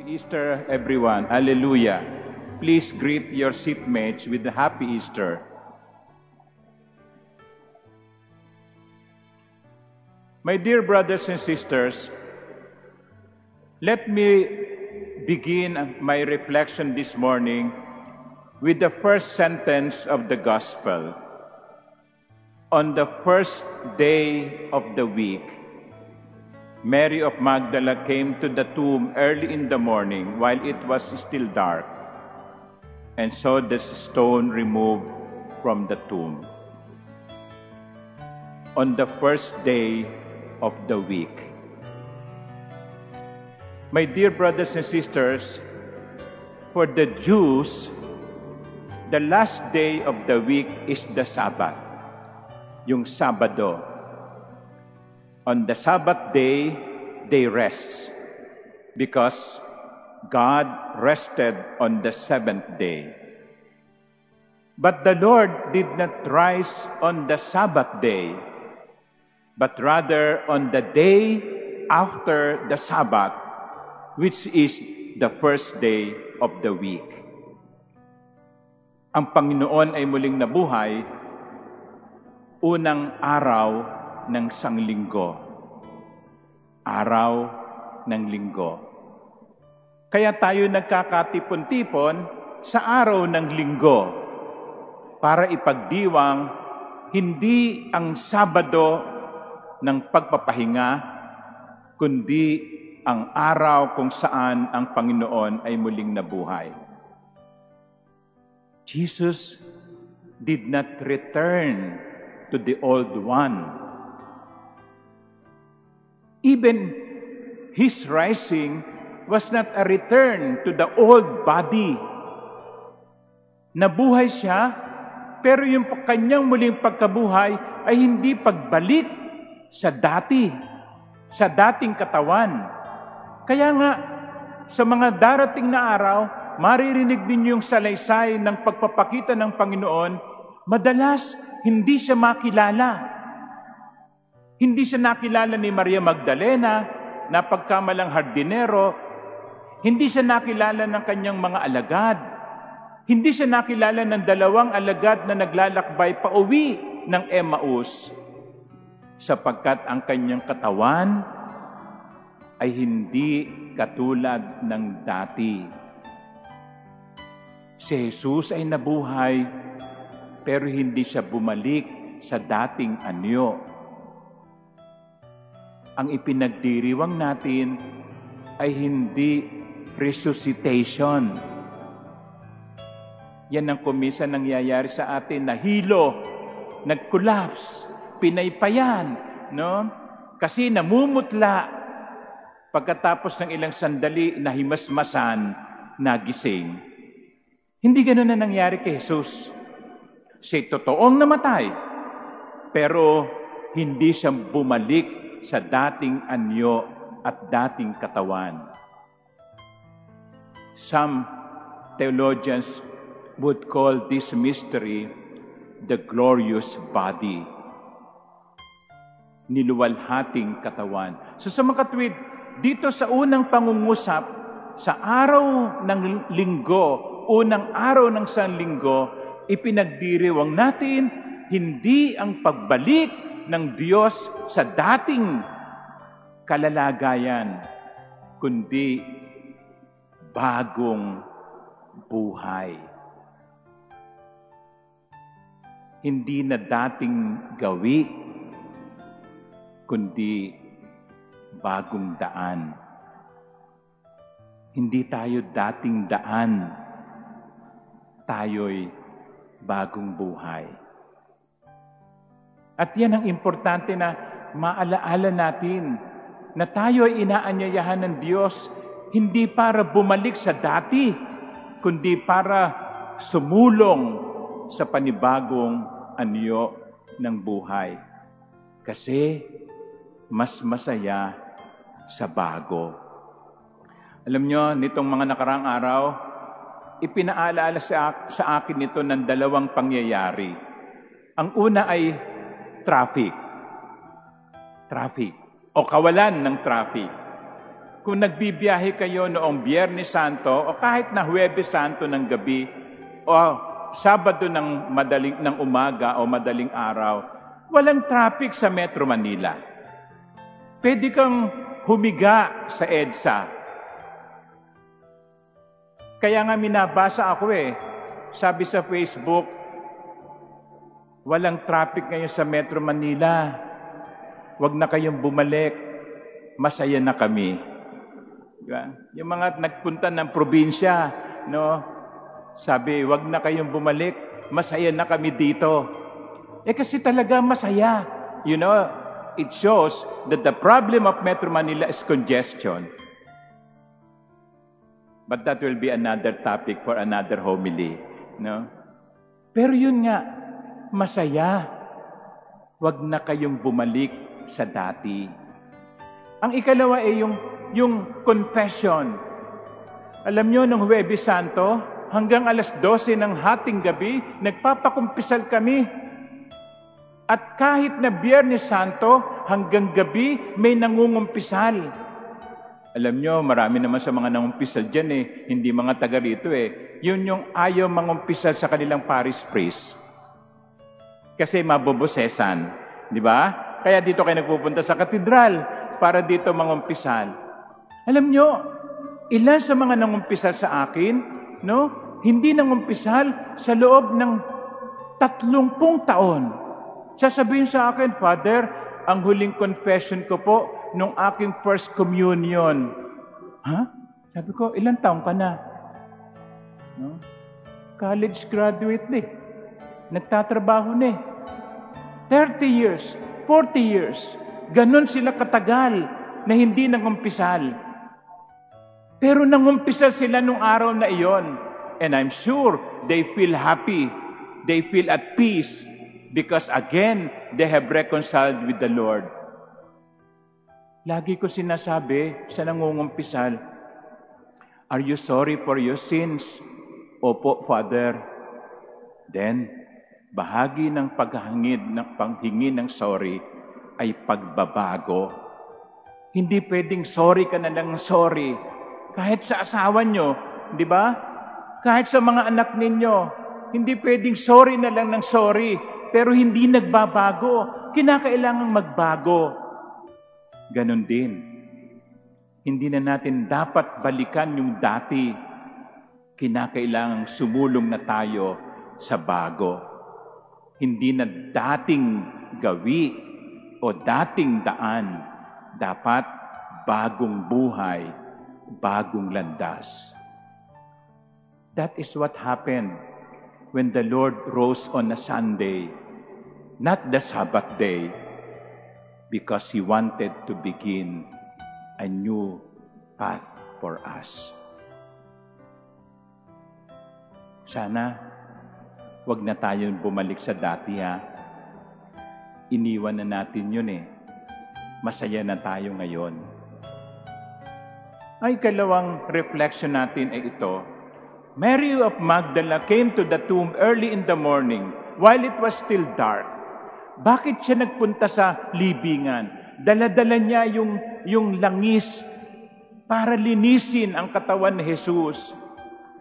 Happy Easter, everyone. Hallelujah. Please greet your seatmates with a Happy Easter. My dear brothers and sisters, let me begin my reflection this morning with the first sentence of the Gospel. On the first day of the week, Mary of Magdala came to the tomb early in the morning while it was still dark, and saw the stone removed from the tomb. On the first day of the week. My dear brothers and sisters, for the Jews, the last day of the week is the Sabbath, yung Sabado. On the Sabbath day, they rest because God rested on the seventh day. But the Lord did not rise on the Sabbath day, but rather on the day after the Sabbath, which is the first day of the week. Ang Panginoon ay muling nabuhay, unang araw ng sanglinggo. Araw ng linggo. Kaya tayo nagkakatipon-tipon sa araw ng linggo para ipagdiwang hindi ang Sabado ng pagpapahinga, kundi ang araw kung saan ang Panginoon ay muling nabuhay. Jesus did not return to the old one. Even his rising was not a return to the old body. Nabuhay siya, pero yung kanyang muling pagkabuhay ay hindi pagbalik sa dating katawan. Kaya nga, sa mga darating na araw, maririnig ninyo yung salaysay ng pagpapakita ng Panginoon, madalas hindi siya makilala. Hindi siya nakilala ni Maria Magdalena na pagkamalang hardinero. Hindi siya nakilala ng kanyang mga alagad. Hindi siya nakilala ng dalawang alagad na naglalakbay pauwi ng Emmaus, sapagkat ang kanyang katawan ay hindi katulad ng dati. Si Jesus ay nabuhay, pero hindi siya bumalik sa dating anyo. Ang ipinagdiriwang natin ay hindi resuscitation. Yan ang kuminsan nangyayari sa atin, nahilo, nag-collapse, pinaypayan, no? Kasi namumutla. Pagkatapos ng ilang sandali, nahimasmasan, nagising. Hindi ganoon na nangyari kay Jesus. Siya'y totoong namatay, pero hindi siya bumalik sa dating anyo at dating katawan. Some theologians would call this mystery the glorious body. Niluwalhating katawan. So sa mga katwid, dito sa unang pangungusap, sa araw ng linggo, unang araw ng sanlinggo, ipinagdiriwang natin hindi ang pagbalik ng Diyos sa dating kalalagayan, kundi bagong buhay. Hindi na dating gawi, kundi bagong daan. Hindi tayo dating daan, tayo'y bagong buhay. At yan ang importante na maalaala natin na tayo ay inaanyayahan ng Diyos hindi para bumalik sa dati, kundi para sumulong sa panibagong anyo ng buhay. Kasi mas masaya sa bago. Alam nyo, nitong mga nakaraang araw, ipinaalala sa akin ito ng dalawang pangyayari. Ang una ay traffic. O kawalan ng traffic. kung nagbibiyahe kayo noong Biyernes Santo o kahit na Huwebes Santo ng gabi o Sabado ng umaga o madaling araw, walang traffic sa Metro Manila. Pwede kang humiga sa EDSA. Kaya nga minabasa ako sabi sa Facebook, walang traffic ngayon sa Metro Manila. Huwag na kayong bumalik. Masaya na kami. Diba? Yung mga nagpunta ng probinsya, no? Sabi, huwag na kayong bumalik. Masaya na kami dito. Kasi talaga masaya. You know, it shows that the problem of Metro Manila is congestion. But that will be another topic for another homily. No? Pero yun nga, masaya. Huwag na kayong bumalik sa dati. Ang ikalawa ay yung confession. Alam nyo, nung Huwebes Santo, hanggang alas 12 ng hating gabi, nagpapakumpisal kami. At kahit na Biyernes Santo, hanggang gabi, may nangungumpisal. Alam nyo, marami naman sa mga nangumpisal dyan hindi mga taga rito Yun yung ayaw mangumpisal sa kanilang parish priest. Kasi mabobosesan. Di ba? Kaya dito kayo nagpupunta sa katedral para dito mangumpisal. Alam nyo, ilan sa mga nangumpisal sa akin, no? Hindi nangumpisal sa loob ng 30 taon. Sasabihin sa akin, Father, ang huling confession ko po nung aking first communion. Ha? Sabi ko, ilang taon ka na? No? College graduate Nagtatrabaho 30 years, 40 years. Ganon sila katagal na hindi nangumpisal. Pero nangumpisal sila nung araw na iyon. And I'm sure they feel happy. They feel at peace because again, they have reconciled with the Lord. Lagi ko sinasabi sa nangungumpisal, are you sorry for your sins? Opo, Father. Then, bahagi ng panghingi ng sorry ay pagbabago. Hindi pwedeng sorry ka na lang sorry. Kahit sa asawa nyo, di ba? Kahit sa mga anak ninyo, hindi pwedeng sorry na lang ng sorry, pero hindi nagbabago. Kinakailangang magbago. Ganon din. Hindi na natin dapat balikan yung dati. Kinakailangang sumulong na tayo sa bago. Hindi na dating gawi o dating daan, dapat bagong buhay, bagong landas. That is what happened when the Lord rose on a Sunday, not the Sabbath day, because He wanted to begin a new path for us. Sana, wag na tayong bumalik sa dati Iniwan na natin yun Masaya na tayo ngayon. Ay kalawang reflection natin ay ito. Mary of Magdala came to the tomb early in the morning while it was still dark. Bakit siya nagpunta sa libingan? Dala-dala niya yung langis para linisin ang katawan ni Jesus.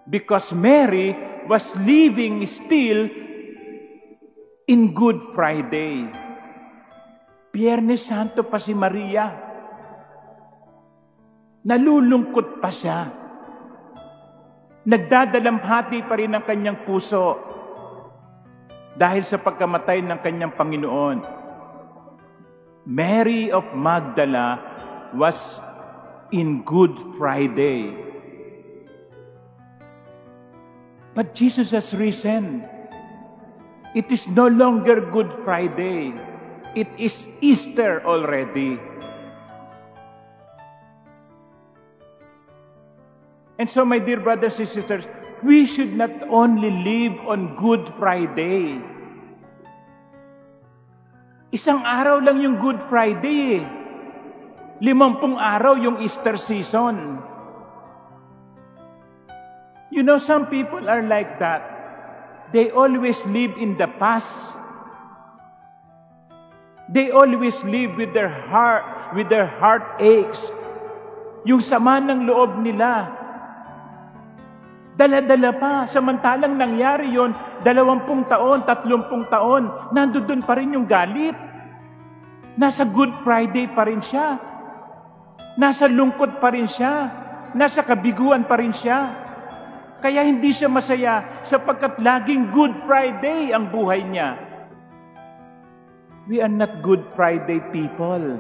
Because Mary was living still in Good Friday. Biyernes Santo pa si Maria. Nalulungkot pa siya. Nagdadalamhati pa rin ang kanyang puso dahil sa pagkamatay ng kanyang Panginoon. Mary of Magdala was in Good Friday. But Jesus has risen. It is no longer Good Friday. It is Easter already. And so, my dear brothers and sisters, we should not only live on Good Friday. Isang araw lang yung Good Friday 50 araw yung Easter season. You know, some people are like that. They always live in the past. They always live with their heart aches. yung sama ng loob nila. Dala-dala pa, samantalang nangyari yon 20 taon, 30 taon, nandoon pa rin yung galit. Nasa Good Friday pa rin siya. Nasa lungkot pa rin siya. Nasa kabiguan pa rin siya. Kaya hindi siya masaya sapagkat laging Good Friday ang buhay niya. We are not Good Friday people.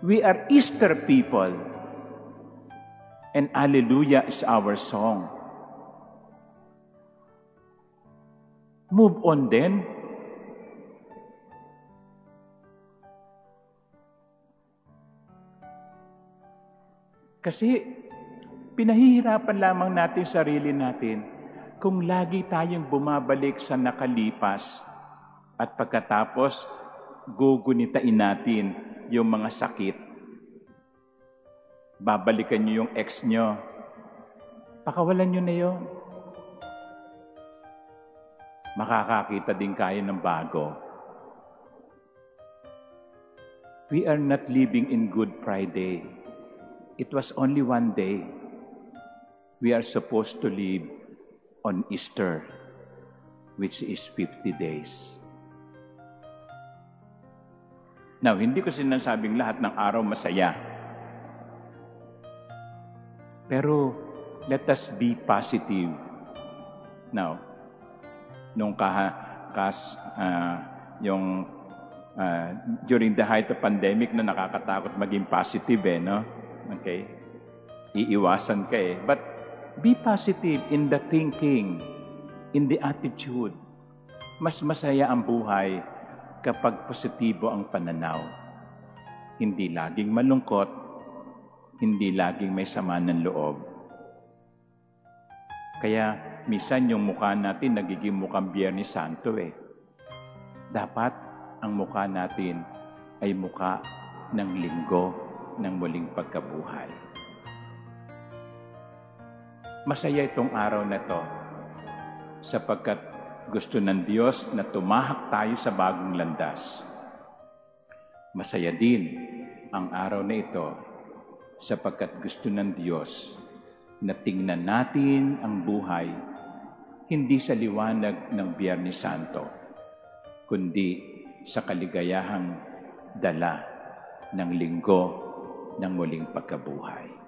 We are Easter people. And Alleluia is our song. Move on then. Kasi pinahihirapan lamang natin sarili natin kung lagi tayong bumabalik sa nakalipas at pagkatapos gugunitain natin yung mga sakit. Babalikan nyo yung ex nyo. Pakawalan nyo na yun. Makakakita din kayo ng bago. We are not living in Good Friday. It was only one day. We are supposed to live on Easter, which is 50 days. Now, hindi ko sinasabing lahat ng araw masaya. Pero, let us be positive. Now, nung during the height of pandemic na nakakatakot maging positive no? Okay? Iiwasan ka But be positive in the thinking, in the attitude. Mas masaya ang buhay kapag positibo ang pananaw. Hindi laging malungkot, hindi laging may sama ng loob. Kaya minsan yung mukha natin nagiging mukhang Biyernes Santo Dapat ang mukha natin ay mukha ng linggo ng muling pagkabuhay. Masaya itong araw na to sapagkat gusto ng Diyos na tumahak tayo sa bagong landas. Masaya din ang araw na ito sapagkat gusto ng Diyos na tingnan natin ang buhay hindi sa liwanag ng Biyernes Santo, kundi sa kaligayahang dala ng linggo ng muling pagkabuhay.